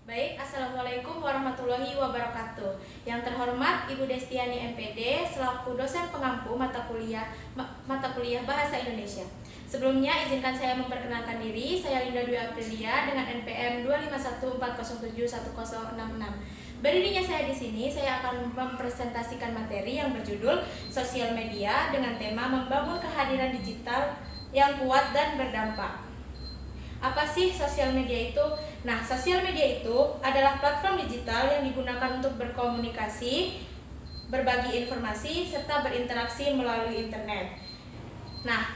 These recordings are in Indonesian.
Baik, Assalamualaikum warahmatullahi wabarakatuh. Yang terhormat Ibu Destiani MPD selaku dosen pengampu mata kuliah Bahasa Indonesia. Sebelumnya izinkan saya memperkenalkan diri. Saya Linda Dwi Aprilia dengan NPM 2514071066. Berdirinya saya di sini, saya akan mempresentasikan materi yang berjudul Sosial Media dengan tema membangun kehadiran digital yang kuat dan berdampak. Apa sih sosial media itu? Nah, sosial media itu adalah platform digital yang digunakan untuk berkomunikasi, berbagi informasi, serta berinteraksi melalui internet. Nah,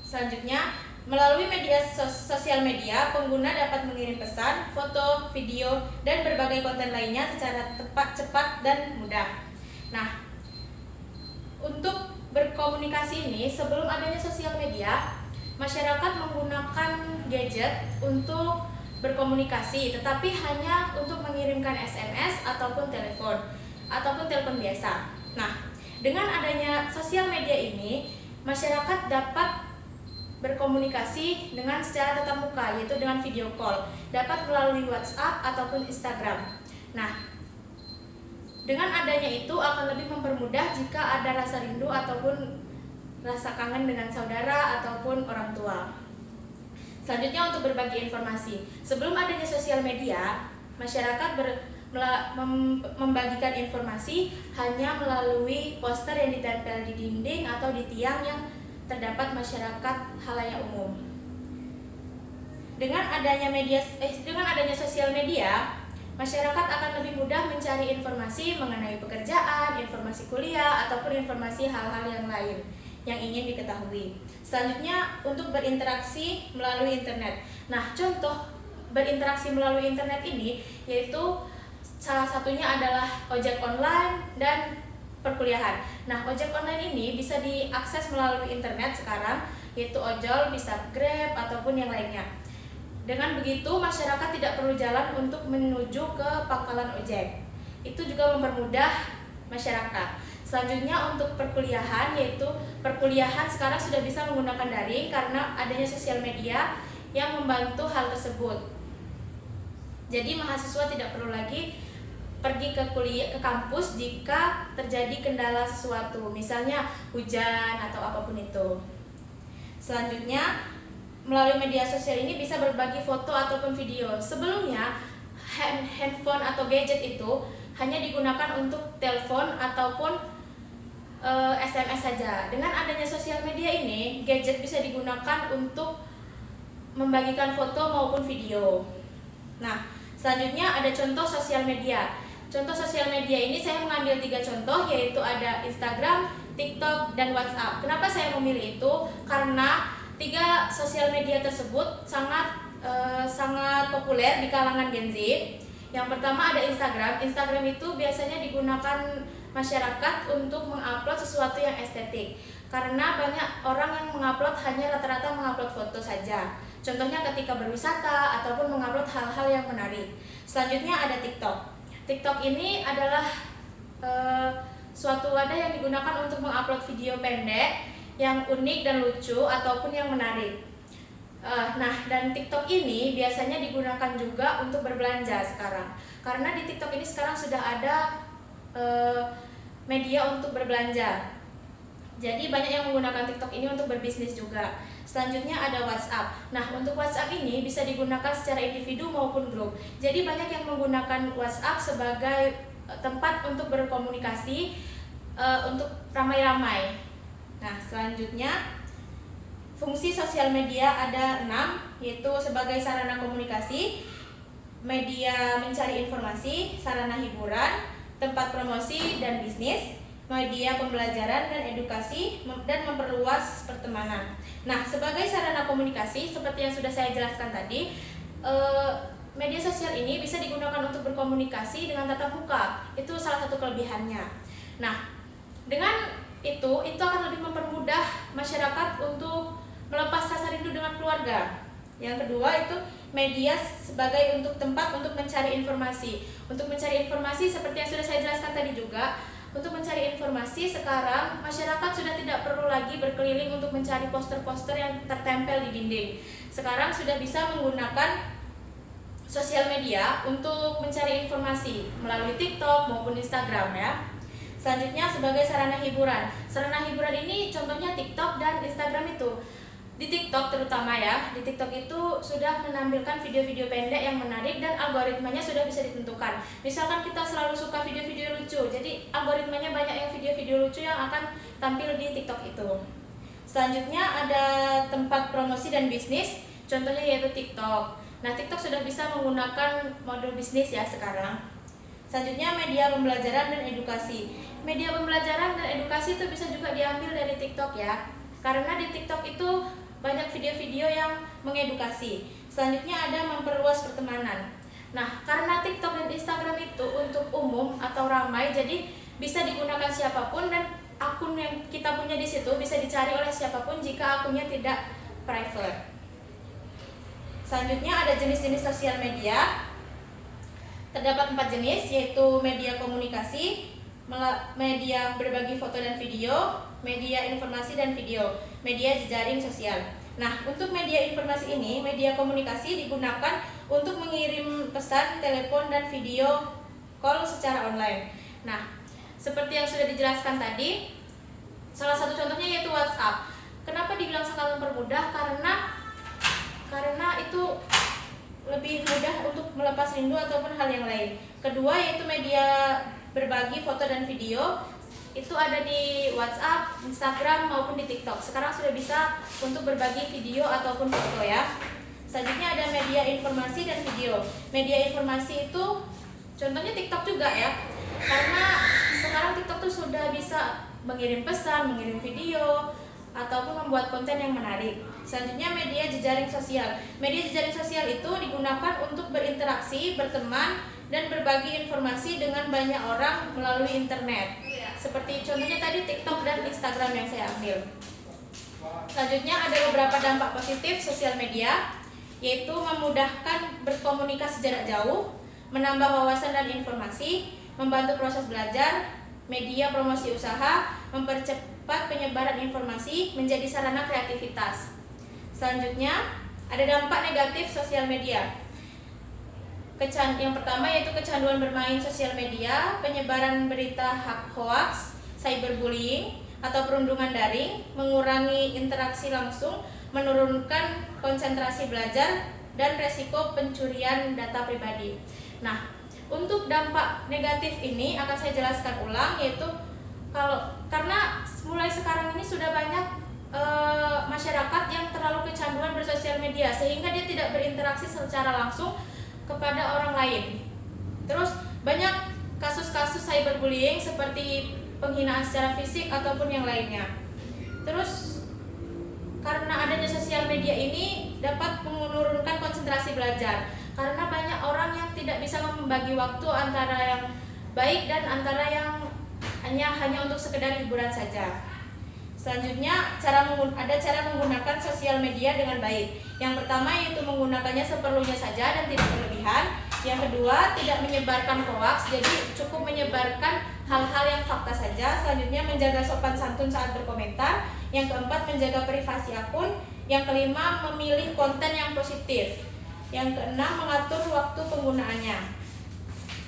selanjutnya, melalui sosial media, pengguna dapat mengirim pesan, foto, video, dan berbagai konten lainnya secara tepat, cepat, dan mudah. Nah, untuk berkomunikasi ini, sebelum adanya sosial media, masyarakat menggunakan gadget untuk berkomunikasi, tetapi hanya untuk mengirimkan SMS ataupun telepon biasa. Nah, dengan adanya sosial media ini, masyarakat dapat berkomunikasi dengan secara tatap muka, yaitu dengan video call, dapat melalui WhatsApp ataupun Instagram. Nah, dengan adanya itu akan lebih mempermudah jika ada rasa rindu ataupun rasa kangen dengan saudara ataupun orang tua. Selanjutnya untuk berbagi informasi. Sebelum adanya sosial media, masyarakat membagikan informasi hanya melalui poster yang ditempel di dinding atau di tiang yang terdapat masyarakat halayak umum. Dengan adanya sosial media, masyarakat akan lebih mudah mencari informasi mengenai pekerjaan, informasi kuliah, ataupun informasi hal-hal yang lain yang ingin diketahui. Selanjutnya untuk berinteraksi melalui internet. Nah, contoh berinteraksi melalui internet ini yaitu salah satunya adalah ojek online dan perkuliahan. Nah, ojek online ini bisa diakses melalui internet sekarang, yaitu ojol, bisa Grab ataupun yang lainnya. Dengan begitu, masyarakat tidak perlu jalan untuk menuju ke pangkalan ojek. Itu juga mempermudah masyarakat. Selanjutnya untuk perkuliahan, yaitu perkuliahan sekarang sudah bisa menggunakan daring karena adanya sosial media yang membantu hal tersebut. Jadi mahasiswa tidak perlu lagi pergi ke kampus jika terjadi kendala sesuatu, misalnya hujan atau apapun itu. Selanjutnya, melalui media sosial ini bisa berbagi foto ataupun video. Sebelumnya, handphone atau gadget itu hanya digunakan untuk telepon ataupun SMS saja. Dengan adanya sosial media ini, gadget bisa digunakan untuk membagikan foto maupun video. Nah, selanjutnya ada contoh sosial media. Contoh sosial media ini saya mengambil 3 contoh, yaitu ada Instagram, TikTok, dan WhatsApp. Kenapa saya memilih itu? Karena 3 sosial media tersebut sangat populer di kalangan Gen Z. Yang pertama ada Instagram. Instagram itu biasanya digunakan masyarakat untuk mengupload sesuatu yang estetik, karena banyak orang yang mengupload hanya rata-rata mengupload foto saja. Contohnya ketika berwisata ataupun mengupload hal-hal yang menarik. Selanjutnya ada TikTok. TikTok ini adalah suatu wadah yang digunakan untuk mengupload video pendek yang unik dan lucu ataupun yang menarik. Nah, dan TikTok ini biasanya digunakan juga untuk berbelanja sekarang, karena di TikTok ini sekarang sudah ada media untuk berbelanja. Jadi banyak yang menggunakan TikTok ini untuk berbisnis juga. Selanjutnya ada WhatsApp. Nah, untuk WhatsApp ini bisa digunakan secara individu maupun grup. Jadi banyak yang menggunakan WhatsApp sebagai tempat untuk berkomunikasi untuk ramai-ramai. Nah, selanjutnya fungsi sosial media ada 6, yaitu sebagai sarana komunikasi, media mencari informasi, sarana hiburan, tempat promosi dan bisnis, media pembelajaran dan edukasi, dan memperluas pertemanan. Nah, sebagai sarana komunikasi, seperti yang sudah saya jelaskan tadi, media sosial ini bisa digunakan untuk berkomunikasi dengan tatap muka. Itu salah satu kelebihannya. Nah, dengan itu akan lebih mempermudah masyarakat untuk melepas rasa rindu dengan keluarga. Yang kedua itu media sebagai tempat untuk mencari informasi. Untuk mencari informasi seperti yang sudah saya jelaskan tadi juga, untuk mencari informasi sekarang masyarakat sudah tidak perlu lagi berkeliling untuk mencari poster-poster yang tertempel di dinding. Sekarang sudah bisa menggunakan sosial media untuk mencari informasi melalui TikTok maupun Instagram ya. Selanjutnya sebagai sarana hiburan. Sarana hiburan ini contohnya TikTok dan Instagram itu. Di TikTok terutama ya, di TikTok itu sudah menampilkan video-video pendek yang menarik dan algoritmanya sudah bisa ditentukan. Misalkan kita selalu suka video-video lucu, jadi algoritmanya banyak yang video-video lucu yang akan tampil di TikTok itu. Selanjutnya ada tempat promosi dan bisnis, contohnya yaitu TikTok. Nah, TikTok sudah bisa menggunakan mode bisnis ya sekarang. Selanjutnya media pembelajaran dan edukasi. Media pembelajaran dan edukasi itu bisa juga diambil dari TikTok ya. Karena di TikTok itu banyak video-video yang mengedukasi. Selanjutnya ada memperluas pertemanan. Nah, karena TikTok dan Instagram itu untuk umum atau ramai, jadi bisa digunakan siapapun dan akun yang kita punya di situ bisa dicari oleh siapapun jika akunnya tidak private. Selanjutnya ada jenis-jenis sosial media. Terdapat 4 jenis, yaitu media komunikasi, media berbagi foto dan video, media informasi dan video, media jejaring sosial. Nah, untuk media informasi ini, media komunikasi digunakan untuk mengirim pesan, telepon, dan video call secara online. Nah, seperti yang sudah dijelaskan tadi, salah satu contohnya yaitu WhatsApp. Kenapa dibilang sangat mempermudah? Karena itu lebih mudah untuk melepas rindu ataupun hal yang lain. Kedua yaitu media berbagi foto dan video, itu ada di WhatsApp, Instagram maupun di TikTok. Sekarang sudah bisa untuk berbagi video ataupun foto ya. Selanjutnya ada media informasi dan video. Media informasi itu contohnya TikTok juga ya. Karena sekarang TikTok tuh sudah bisa mengirim pesan, mengirim video, ataupun membuat konten yang menarik. Selanjutnya media jejaring sosial. Media jejaring sosial itu digunakan untuk berinteraksi, berteman, dan berbagi informasi dengan banyak orang melalui internet. Seperti contohnya tadi TikTok dan Instagram yang saya ambil. Selanjutnya ada beberapa dampak positif sosial media, yaitu memudahkan berkomunikasi jarak jauh, menambah wawasan dan informasi, membantu proses belajar, media promosi usaha, mempercepat penyebaran informasi, menjadi sarana kreativitas. Selanjutnya ada dampak negatif sosial media. Yang pertama yaitu kecanduan bermain sosial media, penyebaran berita hoax, cyberbullying atau perundungan daring, mengurangi interaksi langsung, menurunkan konsentrasi belajar, dan resiko pencurian data pribadi. Nah, untuk dampak negatif ini akan saya jelaskan ulang, yaitu karena mulai sekarang ini sudah banyak masyarakat yang terlalu kecanduan bersosial media sehingga dia tidak berinteraksi secara langsung kepada orang lain. Terus banyak kasus-kasus cyberbullying seperti penghinaan secara fisik ataupun yang lainnya. Terus karena adanya sosial media ini dapat menurunkan konsentrasi belajar karena banyak orang yang tidak bisa membagi waktu antara yang baik dan antara yang hanya untuk sekedar hiburan saja. Selanjutnya ada cara menggunakan sosial media dengan baik. Yang pertama yaitu menggunakannya seperlunya saja dan tidak berlebihan. Yang kedua, tidak menyebarkan hoax, jadi cukup menyebarkan hal-hal yang fakta saja. Selanjutnya menjaga sopan santun saat berkomentar. Yang keempat, menjaga privasi akun. Yang kelima, memilih konten yang positif. Yang keenam, mengatur waktu penggunaannya.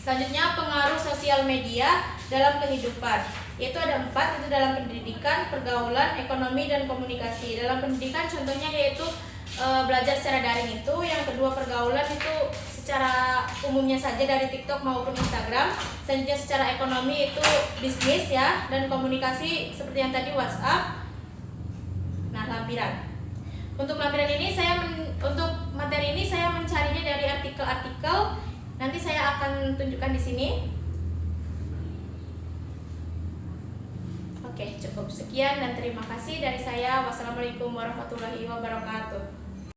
Selanjutnya pengaruh sosial media dalam kehidupan. Yaitu ada 4, itu dalam pendidikan, pergaulan, ekonomi, dan komunikasi. Dalam pendidikan contohnya yaitu belajar secara daring itu. Yang kedua pergaulan itu secara umumnya saja dari TikTok maupun Instagram. Selanjutnya secara ekonomi itu bisnis ya, dan komunikasi seperti yang tadi WhatsApp. Nah, lampiran. Untuk lampiran ini untuk materi ini saya mencarinya dari artikel-artikel. Nanti saya akan tunjukkan di sini. Oke, cukup sekian dan terima kasih dari saya. Wassalamualaikum warahmatullahi wabarakatuh.